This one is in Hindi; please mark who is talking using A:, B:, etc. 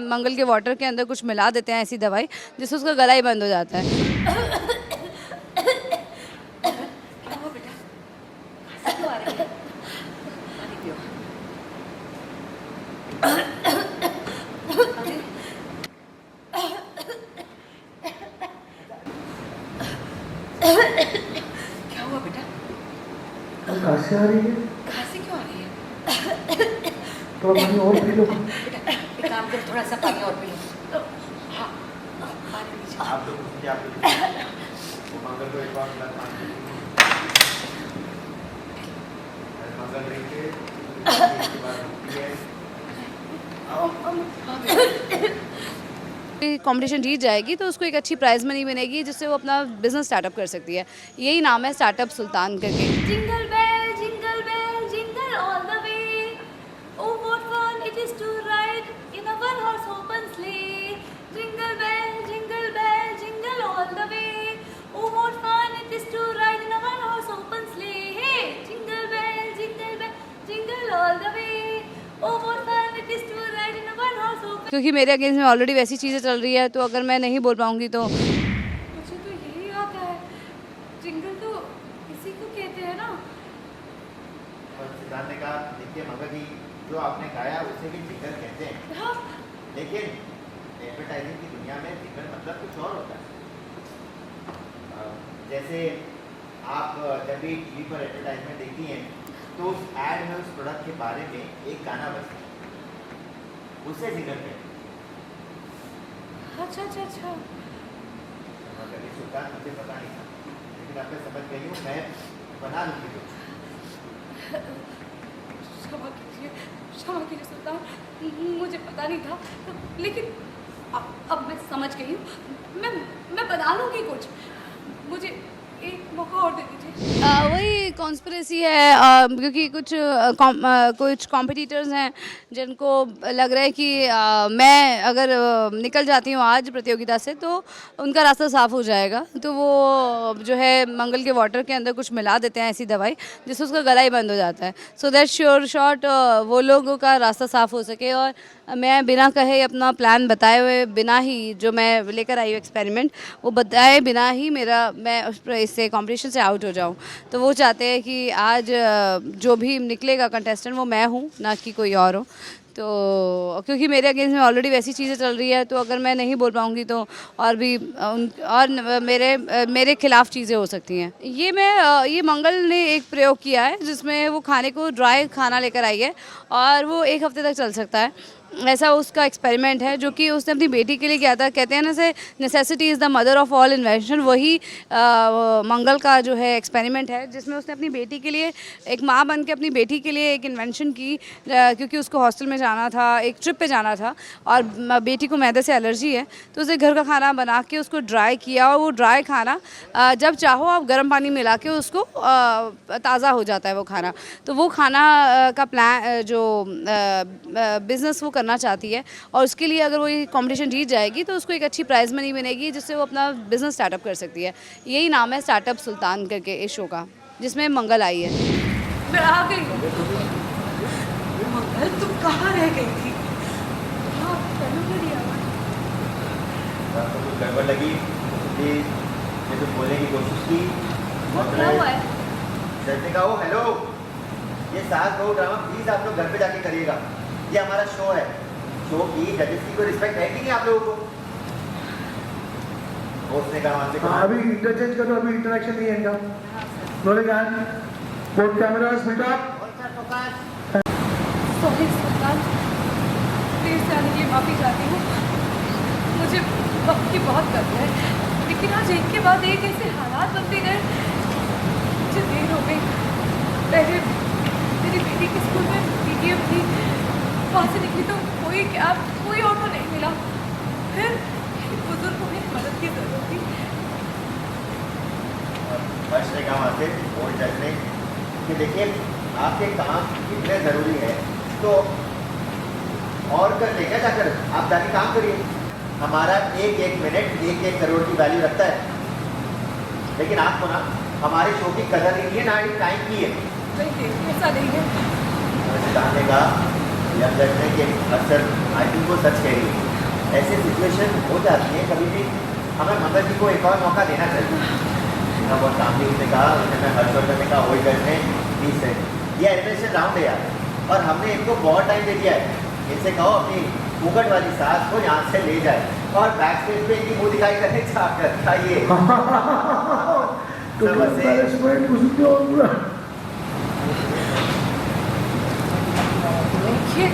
A: मंगल के वाटर के अंदर कुछ मिला देते हैं ऐसी दवाई जिससे उसका गला ही बंद हो जाता है।
B: क्या हुआ बेटा?
C: खांसी आ रही है
B: खांसी क्यों आ रही है?
C: तो पानी और पी लो।
B: बेटा एक काम करो, थोड़ा सा पानी और पी लो। हाँ पानी पीजिए।
D: आप लोग वो मंगल को एक और गिलास पानी दीजिए। मंगल ड्रिंक के इसके बाद रोटी है।
A: कंपटीशन जीत जाएगी तो उसको एक अच्छी प्राइज मनी मिलेगी जिससे वो अपना बिजनेस स्टार्टअप कर सकती है। यही नाम है स्टार्टअप सुल्तान करके।
E: Jingle bell, jingle all the way. Oh, what fun it is to ride in a one-horse open sleigh. Jingle bell, jingle all the way. Oh, what fun it is to ride in a one-horse open sleigh. Hey, jingle bell, jingle all the way. Oh, what fun it is to ride in a one-horse open.
A: क्योंकि मेरे अगेंस्ट में ऑलरेडी वैसी चीज़ें चल रही है तो अगर मैं नहीं बोल पाऊंगी तो
E: मुझे तो यही आता है, जिंगल तो इसी को कहते हैं ना।
D: और सिद्धांत ने कहा देखिए मगर जी जो आपने गाया उसे भी जिंगल कहते हैं,
E: हाँ,
D: लेकिन एडवर्टाइजिंग की दुनिया में जिंगल मतलब कुछ और होता है। जैसे आप जब भी टीवी पर एडवर्टाइजमेंट देखती हैं तो उस एड में उस प्रोडक्ट के बारे में एक गाना बजता है, उसे जिंगल कहते हैं।
E: अच्छा।
D: मगर ये सुल्तान मुझे पता नहीं था, लेकिन अब मैं समझ गई हूँ, मैं बना लूँगी कुछ।
E: क्षमा कीजिए सुल्तान, मुझे पता नहीं था, लेकिन अब मैं समझ गई हूँ। मैं बना लूँगी कुछ, मुझे एक मौका और दे दीजिए।
A: वही कॉन्स्पिरेसी है क्योंकि कुछ कॉम्पिटिटर्स हैं जिनको लग रहा है कि मैं अगर निकल जाती हूँ आज प्रतियोगिता से तो उनका रास्ता साफ हो जाएगा, तो वो जो है मंगल के वाटर के अंदर कुछ मिला देते हैं ऐसी दवाई जिससे उसका गला ही बंद हो जाता है। सो दैट श्योर शॉट वो लोगों का रास्ता साफ हो सके और मैं बिना कहे अपना प्लान बताए हुए बिना ही जो मैं लेकर आई हूँ एक्सपेरिमेंट वो बताए बिना ही मैं इससे कंपटीशन से आउट हो जाऊँ। तो वो चाहते हैं कि आज जो भी निकलेगा कंटेस्टेंट वो मैं हूँ, ना कि कोई और हो। तो क्योंकि मेरे अगेंस्ट में ऑलरेडी वैसी चीज़ें चल रही है तो अगर मैं नहीं बोल पाऊँगी तो और भी मेरे खिलाफ चीज़ें हो सकती हैं। ये मंगल ने एक प्रयोग किया है जिसमें वो खाने को ड्राई खाना लेकर आई है और वो 1 हफ्ते तक चल सकता है, ऐसा उसका एक्सपेरिमेंट है जो कि उसने अपनी बेटी के लिए किया था। कहते हैं ना से necessity is the mother of all invention, वही मंगल का जो है एक्सपेरिमेंट है जिसमें उसने अपनी बेटी के लिए एक माँ बन के अपनी बेटी के लिए एक इन्वेंशन की, क्योंकि उसको हॉस्टल में जाना था, एक ट्रिप पे जाना था और बेटी को मैदे से एलर्जी है तो उसने घर का खाना बना के उसको ड्राई किया और वो ड्राई खाना जब चाहो आप गर्म पानी मिला के उसको ताज़ा हो जाता है वो खाना। तो वो खाना का प्लान जो बिज़नेस वो करना चाहती है और उसके लिए अगर वो ये कंपटीशन जीत जाएगी तो उसको एक अच्छी प्राइज मनी मिलेगी जिससे वो अपना बिजनेस स्टार्टअप कर सकती है। यही नाम है स्टार्टअप सुल्तान करके इस शो का, जिसमें मंगल आई है।
E: मैं आ गई। मंगल तुम कहाँ रह गई थी? हाँ, चलो मेरी आवाज़।
D: तो कुछ गड़बड़ लगी इसलिए मैं तो बोलने की कोशिश की।
E: क्या हुआ है?
D: जज ने कहा ओ हेलो, ये सास बहू ड्रामा प्लीज़ आप लोग घर पे जाके करिएगा, ये हमारा शो है। शो की जजेस की कोई रिस्पेक्ट है कि नहीं आप लोगों को? उसने कहा वहाँ से
C: हाँ, अभी इंटरचेंज करो, अभी इंटरेक्शन नहीं है इनका। Rolling and both cameras speed up.
E: Sorry Sultan, please जाने की माफ़ी चाहती हूँ, मुझे वक्त की बहुत कदर है, लेकिन आज एक के बाद एक ऐसे हालात बनते गए मुझे देर हो गई। पहले मेरी बेटी के स्कूल में पीटीएम थी, वहाँ से निकली तो कोई कैब कोई ऑटो नहीं मिला, फिर बुजुर्ग को मेरी मदद की ज़रूरत थी।
D: फर्स्ट ने कहा वहाँ से और जज ने कि देखिए आपके काम इतने ज़रूरी है तो और कर लेंगे, जाकर आप जाके काम करिए। हमारा एक एक मिनट 1-1 करोड़ की वैल्यू रखता है, लेकिन आपको ना हमारे शो की कदर नहीं है, ना ही टाइम की है।
E: नहीं, ऐसा नहीं है।
D: सिद्धांत ने कहा जज ने कि अक्सर आई थिंक वो सच कह रही है। ऐसी सिचुएशन हो जाती है कभी भी, हमें मंगल जी को एक और मौका देना चाहिए। ना बहुत काम भी उसने कहा, उसने हर्षवर्धन ने कहा वही करने 20 है, ये एलिमिनेशन राउंड है यार, और हमने इनको बहुत टाइम दे दिया है। इनसे कहो अपनी मुकट वाली सास को यहाँ से ले जाए और बैक स्टेज पे इनकी मुँह दिखाई करने चाहकर खाइए।
C: तो मैनेजमेंट उसके और पूरा
E: देखिए